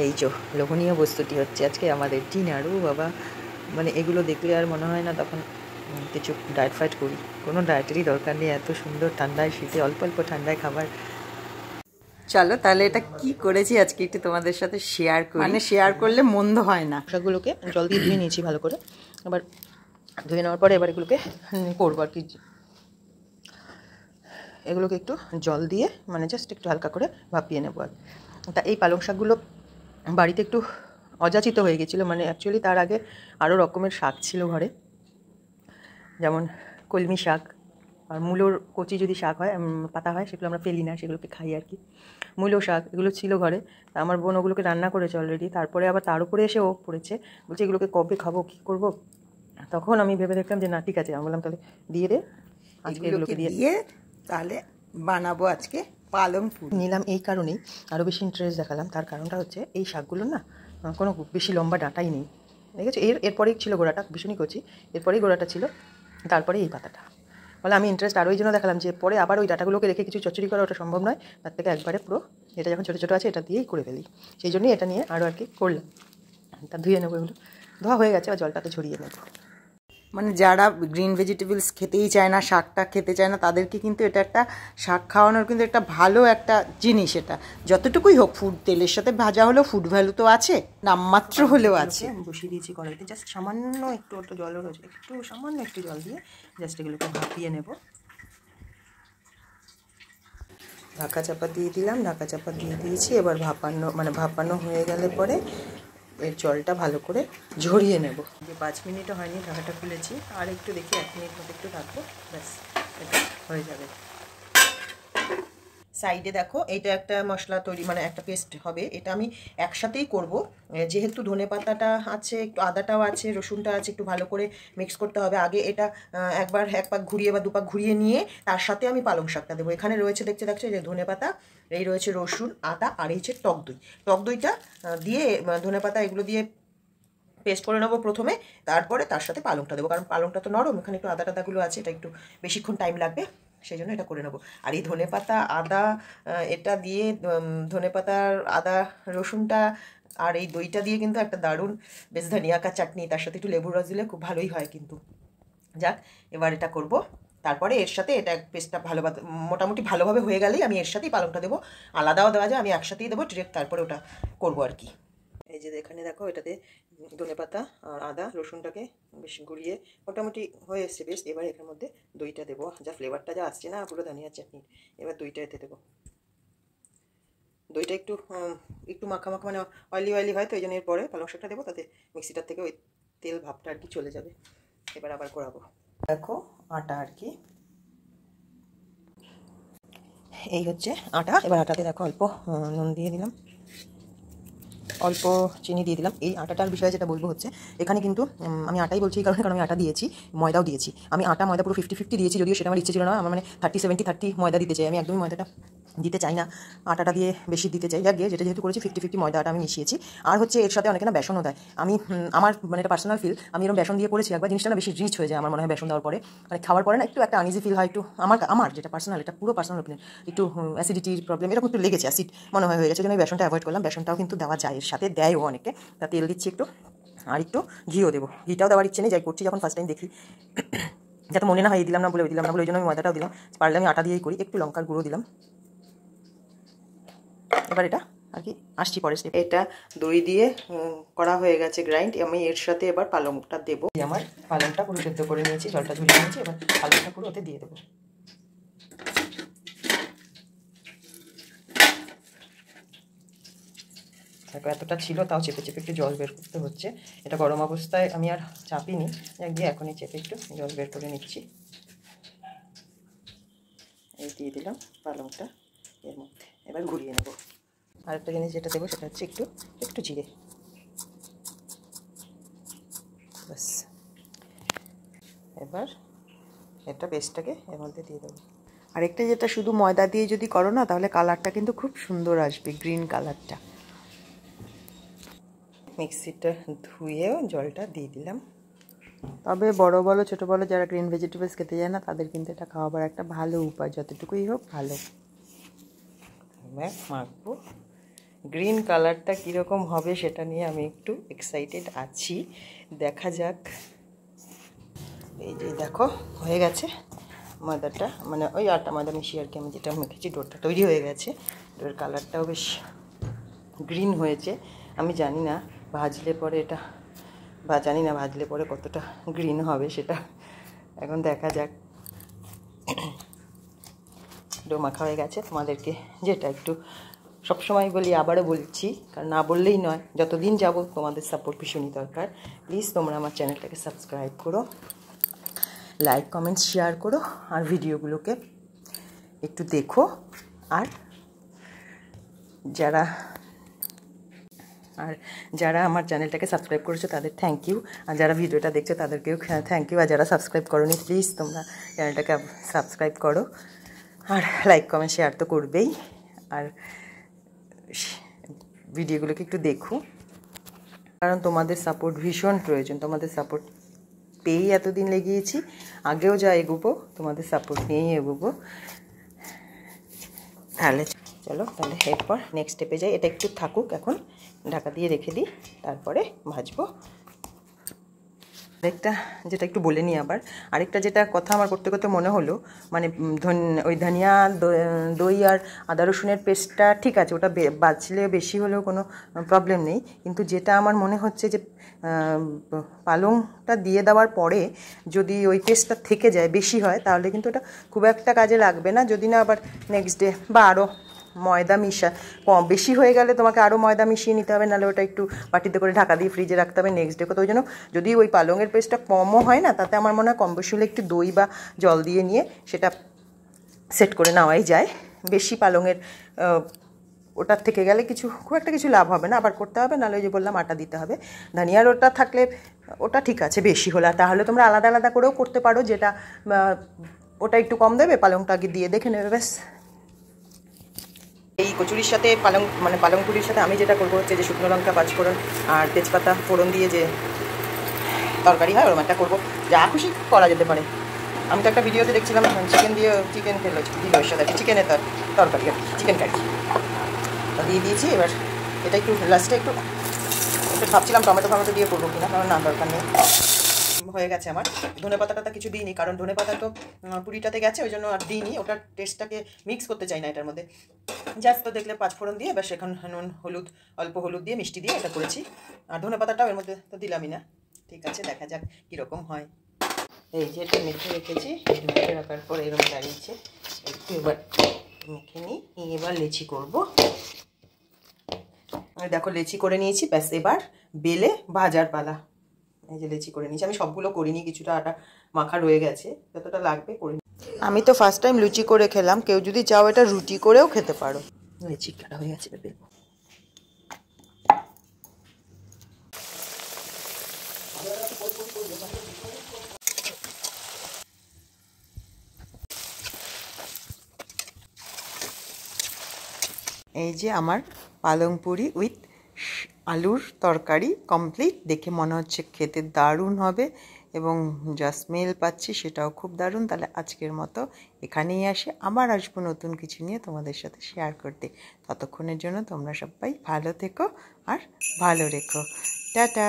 এই যে লোভনীয় বস্তুটি হচ্ছে আজকে আমাদের ডিনার। ও বাবা, মানে এগুলো দেখলে আর মনে হয় না তখন কিছু ডায়েট ফাইট করি, কোনো ডায়েটেরই দরকার নেই। এত সুন্দর ঠান্ডায় শীতে অল্প অল্প ঠান্ডায় খাবার। চলো তাহলে এটা কি করেছি আজকে একটু তোমাদের সাথে শেয়ার করি, মানে শেয়ার করলে মন্দ হয় না। শাকগুলোকে জল দিয়ে ধুয়ে নিয়েছি ভালো করে, আবার ধুয়ে নেওয়ার পরে এবার এগুলোকে করবো আর কি। এগুলোকে একটু জল দিয়ে মানে জাস্ট একটু হালকা করে ভাপিয়ে নেবো। আর তা এই পালং শাকগুলো বাড়িতে একটু অযাচিত হয়ে গেছিলো, মানে অ্যাকচুয়ালি তার আগে আরও রকমের শাক ছিল ঘরে, যেমন কলমি শাক আর মূলোর কচি যদি শাক হয় পাতা হয়, সেগুলো আমরা ফেলি না, সেগুলোকে খাই আর কি। মূলো শাক এগুলো ছিল ঘরে, তা আমার বোন ওগুলোকে রান্না করেছে অলরেডি। তারপরে আবার তার উপরে এসে ও পড়েছে, বলছে এগুলোকে কবে খাবো, কী করবো। তখন আমি ভেবে দেখলাম যে না ঠিক আছে, আমি বললাম তাহলে দিয়ে দে, আজকে এগুলোকে দিয়ে তাহলে বানাবো আজকে পালং পুরি। নিলাম এই কারণেই, আরও বেশি ইন্টারেস্ট দেখালাম, তার কারণটা হচ্ছে এই শাকগুলো না কোনো বেশি লম্বা ডাঁটাই নেই, দেখেছো। এরপরেই ছিল গোড়াটা, ভীষণই কচি, এরপরেই গোড়াটা ছিল, তারপরে এই পাতাটা। ফলে আমি ইন্টারেস্ট আরও ওই জন্য দেখালাম যে পরে আবার ওই ডাটাগুলোকে রেখে কিছু চচ্চড়ি করা ওটা সম্ভব নয়, তার থেকে একবারে পুরো এটা যখন ছোটো ছোটো আছে এটা দিয়েই করে ফেলি, সেই জন্যই এটা নিয়ে আরও আর কি করলাম। তা ধুয়ে নেবো, এগুলো ধোয়া হয়ে গেছে, আর জলটাতে ঝরিয়ে নেবো। মানে যারা গ্রিন ভেজিটেবলস খেতেই চায় না, শাকটা খেতে চায় না, তাদেরকে কিন্তু এটা একটা শাক খাওয়ানোর কিন্তু একটা ভালো একটা জিনিস। এটা যতটুকুই হোক, ফুড তেলের সাথে ভাজা হলেও ফুড ভ্যালু তো আছে, নামমাত্র হলেও আছে। বসিয়ে দিয়েছি কড়াইতে, জাস্ট সামান্য একটু জলও রয়েছে, একটু সামান্য একটু জল দিয়ে জাস্ট এগুলোকে ভাপিয়ে নেব। ঢাকা চাপা দিয়ে দিলাম, ঢাকা চাপা দিয়ে দিয়েছি। এবার ভাপানো হয়ে গেলে পরে এর জলটা ভালো করে ঝরিয়ে নেব। 5 মিনিটও হয়নি, ঢাকাটা খুলেছি, আর একটু দেখি 1 মিনিট মতো একটু রাখবো, ব্যাস এটা হয়ে যাবে। সাইডে দেখো, এটা একটা মশলা তৈরি, মানে একটা পেস্ট হবে, এটা আমি একসাথেই করব। যেহেতু ধনেপাতাটা আছে, একটু আদাটাও আছে, রসুনটা আছে, একটু ভালো করে মিক্স করতে হবে। আগে এটা এক পাক ঘুরিয়ে বা 2 পাক ঘুরিয়ে নিয়ে তার সাথে আমি পালং শাকটা দেবো। এখানে রয়েছে দেখছো যে ধনেপাতা, এই রয়েছে রসুন, আদা, আর এই হচ্ছে টক দই। টক দইটা দিয়ে ধনেপাতা এগুলো দিয়ে পেস্ট করে নেবো প্রথমে, তারপরে তার সাথে পালংটা দেবো, কারণ পালংটা তো নরম, এখানে একটু আদা টাদাগুলো আছে, এটা একটু বেশিক্ষণ টাইম লাগবে, সেই জন্য এটা করে নেবো। আর এই ধনেপাতা আদা এটা দিয়ে ধনেপাতার আদা রসুনটা আর এই দইটা দিয়ে কিন্তু একটা দারুণ বেশ ধনিয়াকা চাটনি, তার সাথে একটু লেবুর রস দিলে খুব ভালোই হয় কিন্তু। যাক, এবার এটা করব। তারপরে এর সাথে এটা পেস্টটা মোটামুটি ভালোভাবে হয়ে গেলেই আমি এর সাথেই পালংটা দেবো। আলাদাও দেওয়া যায়, আমি একসাথেই দেবো ডিরেক্ট, তারপরে ওটা করবো আর কি। এই যে এখানে দেখো, এটাতে ধনেপাতা আর আদা রসুনটাকে বেশ গুঁড়িয়ে মোটামুটি হয়ে এসছে বেশ। এবার এখানে মধ্যে দইটা দেবো, যা ফ্লেভারটা যা আসছে না পুরো ধনিয়া চাটনির। এবার দইটা এতে দেবো। দইটা একটু মাখা মাখা, মানে অয়েলি হয়, তো এই জন্য এরপরে পালং শাকটা দেবো, তাতে মিক্সিটার থেকে ওই তেল ভাবটা আর কি চলে যাবে। এবার আবার করাবো। দেখো আটা আর কি, এই হচ্ছে আটা। এবার আটাতে দেখো অল্প নুন দিয়ে দিলাম, অল্প চিনি দিয়ে দিলাম। এই আটাটার বিষয়ে যেটা বলবো হচ্ছে, এখানে কিন্তু আমি আটাই বলছি কারণ আমি আটা দিয়েছি, ময়দাও দিয়েছি। আমি আটা ময়দা পুরো 50-50 দিয়েছি, যদিও সেটা আমার ইচ্ছে ছিল না। আমার মানে 30-70-30 ময়দা দিতে চাই, আমি একদমই ময়দাটা দিতে চাই না, আটাটা দিয়ে বেশি দিতে চাই। যাক গিয়ে যেটা যেহেতু করেছি 50-50 ময়দা আটা আমি মিশিয়েছি। আর হচ্ছে এর সাথে অনেকে না বেসনও দেয়, আমি আমার মানে এটা পার্সোনাল ফিল, আমি এরকম বেসন দিয়ে করেছি একবার, জিনিসটা না বেশি রিচ হয়ে যায় আমার মনে হয় বেসন দেওয়ার পরে। মানে খাওয়ার পরে না একটু একটা আনইজি ফিল হয়, একটু আমার যেটা পার্সোনাল, এটা পুরো পার্সোনাল ওপিনিয়ন, একটু অ্যাসিডিটির প্রবলেম এরকম একটু লেগেছে, অ্যাসিড মনে হয়ে গেছে, জন্য আমি বেসনটা অ্যাভয়েড করলাম। বেসনটাও কিন্তু দেওয়া যায়, এর সাথে দেয়ও অনেকে। তা তেল দিচ্ছি একটু, আর একটু ঘিও দেবো। ঘিটাও দেওয়ার ইচ্ছে নেই, যাই করছি যখন ফার্স্ট টাইম দেখি, যাতে মনে না হয় এই দিলাম না বলে ওই দিলাম না বলে, ওই জন্য আমি ময়দাটাও দিলাম। পারলে আমি আটা দিয়েই করি। একটু লঙ্কার গুঁড়ো দিলাম। এবার এটা আর কি আসছি পরে স্টেপ। এটা দই দিয়ে করা হয়ে গেছে গ্রাইন্ড, আমি এর সাথে এবার পালংটা দেবো। আমার পালংটা পুরো সেদ্ধ করে নিয়েছি, জলটা ঝরিয়ে নিয়েছি, এবার পালংটা পুরো ওতে দিয়ে দেবো। দেখো এতটা ছিল, তাও চেপে চেপে একটু জল বের করতে হচ্ছে। এটা গরম অবস্থায় আমি আর চাপিনি, গিয়ে এখনই চেপে একটু জল বের করে নিচ্ছি। এই দিয়ে দিলাম পালংটা এর মধ্যে, এবার ঘুরিয়ে নেব। আরেকটা জিনিস যেটা দেবো সেটা হচ্ছে একটু জিরে, ব্যাস। এবার এটা পেস্টটাকে এর মধ্যে দিয়ে দেবো। আরেকটা যেটা শুধু ময়দা দিয়ে যদি করো না, তাহলে কালারটা কিন্তু খুব সুন্দর আসবে, গ্রিন কালারটা। মিক্সিটা ধুয়েও জলটা দিয়ে দিলাম। তবে বড় বলো ছোটো বলো, যারা গ্রিন ভেজিটেবলস খেতে যায় না, তাদের কিন্তু এটা খাওয়াবার একটা ভালো উপায়, যতটুকুই হোক ভালো। মাখবো, গ্রিন কালারটা কীরকম হবে সেটা নিয়ে আমি একটু এক্সাইটেড আছি, দেখা যাক। এই যে দেখো হয়ে গেছে ময়দাটা, মানে ওই আটা ময়দা মিশিয়ে আর কি আমি যেটা মেখেছি, ডোটা তৈরি হয়ে গেছে। ডোর কালারটাও বেশ গ্রিন হয়েছে। আমি জানি না ভাজলে পরে এটা, বা জানি না ভাজলে পরে কতটা গ্রিন হবে, সেটা এখন দেখা যাক। ডো মাখা হয়ে গেছে। তোমাদেরকে যেটা একটু সবসময় বলি, আবারও বলছি, কারণ না বললেই নয়, যতদিন যাব তোমাদের সাপোর্ট ভীষণই দরকার। প্লিজ তোমরা আমার চ্যানেলটাকে সাবস্ক্রাইব করো, লাইক কমেন্টস শেয়ার করো, আর ভিডিওগুলোকে একটু দেখো। আর যারা আমার চ্যানেলটাকে সাবস্ক্রাইব করেছো তাদের থ্যাংক ইউ, আর যারা ভিডিওটা দেখছো তাদেরকেও থ্যাংক ইউ। আর যারা সাবস্ক্রাইব করোনি প্লিজ তোমরা চ্যানেলটাকে সাবস্ক্রাইব করো, আর লাইক কমেন্ট শেয়ার তো করবেই, আর ভিডিওগুলোকে একটু দেখো, কারণ তোমাদের সাপোর্ট ভীষণ প্রয়োজন। তোমাদের সাপোর্ট পেয়েই এতদিন লেগিয়েছি, আগেও যা এগোবো তোমাদের সাপোর্ট নিয়েই এগোবো। তাহলে চলো, তাহলে এরপর নেক্সট স্টেপে যাই। এটা একটু থাকুক, এখন ঢাকা দিয়ে রেখে দিই, তারপরে ভাজবো। আরেকটা যেটা একটু বলে নিই আবার, আরেকটা যেটা কথা আমার করতে করতে মনে হলো, মানে ওই ধনিয়া দই আর আদা রসুনের পেস্টটা ঠিক আছে, ওটা বাছলে বেশি হলেও কোনো প্রবলেম নেই, কিন্তু যেটা আমার মনে হচ্ছে যে পালংটা দিয়ে দেওয়ার পরে যদি ওই পেস্টটা থেকে যায়, বেশি হয়, তাহলে কিন্তু ওটা খুব একটা কাজে লাগবে না। যদি না আবার নেক্সট ডে বা আরও ময়দা বেশি হয়ে গেলে তোমাকে আরও ময়দা মিশিয়ে নিতে হবে, নাহলে ওটা একটু বাটিতে করে ঢাকা দিয়ে ফ্রিজে রাখতে হবে নেক্সট ডে। তো ওই জন্য যদি ওই পালংয়ের পেস্টটা কমও হয় না, তাতে আমার মনে হয় কম বেশি হলে একটু দই বা জল দিয়ে নিয়ে সেটা সেট করে নেওয়াই যায়। বেশি পালংয়ের ওটার থেকে গেলে খুব একটা কিছু লাভ হবে না, আবার করতে হবে, নাহলে ওই যে বললাম আটা দিতে হবে। ধনিয়ার ওটা থাকলে ওটা ঠিক আছে বেশি হলে, তাহলে তোমরা আলাদা আলাদা করেও করতে পারো, যেটা ওটা একটু কম দেবে, পালংটা আগে দিয়ে দেখে নেবে, ব্যাস। এই কচুরির সাথে পালং পুরির সাথে আমি যেটা করবো হচ্ছে যে শুকনো লঙ্কা, পাঁচফোড়ন আর তেজপাতা ফোড়ন দিয়ে যে তরকারি হয়, ওরকম একটা করবো। যা খুশি করা যেতে পারে। আমি তো একটা ভিডিওতে দেখছিলাম চিকেন খেলো দিল ওর সাথে চিকেনের তরকারি আর কি, চিকেন কারি দিয়ে দিয়েছি। এবার এটা একটু লাস্টে একটু ভাবছিলাম টমেটো দিয়ে করবো কিনা, কারণ না, দরকার নেই, হয়ে গেছে আমার। ধনে পাতাটা কিছু দিইনি, কারণ ধনে পাতা তো পুরিটাতে গেছে, ওই জন্য আর দিইনি। ওটার টেস্টটাকে মিক্স করতে চাই না এটার মধ্যে। জাস্ট তো দেখলে পাঁচফোড়ন দিয়ে, এবার সেখানে নুন হলুদ, অল্প হলুদ দিয়ে, মিষ্টি দিয়ে এটা করেছি। আর ধনে পাতাটাও এর মধ্যে তো দিলামই না। ঠিক আছে, দেখা যাক কীরকম হয়। এই যে এটা মেখে রেখেছি, মেখে রাখার পর এরকম দাঁড়িয়েছে, একটু এবার মেখে নিই, এবার লেচি করবো। দেখো লেচি করে নিয়েছি, ব্যাস এবার বেলে ভাজার পালা। এই যে লেচি করে নিয়েছি, আমি সবগুলো করিনি, কিছুটা আটা মাখা রয়ে গেছে, যতটা লাগবে করে। আমি তো ফার্স্ট টাইম লুচি করে খেলাম, কেউ যদি চাও এটা রুটি করেও খেতে পারো। লেচি কাটা হয়ে গেছে, বেলবো। এই যে আমার পালং পুরি উইথ আলুর তরকারি কমপ্লিট। দেখে মনে হচ্ছে খেতে দারুণ হবে, এবং যা স্মেল পাচ্ছি সেটাও খুব দারুণ। তাহলে আজকের মতো এখানেই আসে, আবার আসবো নতুন কিছু নিয়ে তোমাদের সাথে শেয়ার করতে। ততক্ষণের জন্য তোমরা সবাই ভালো থেকো আর ভালো রেখো। টাটা।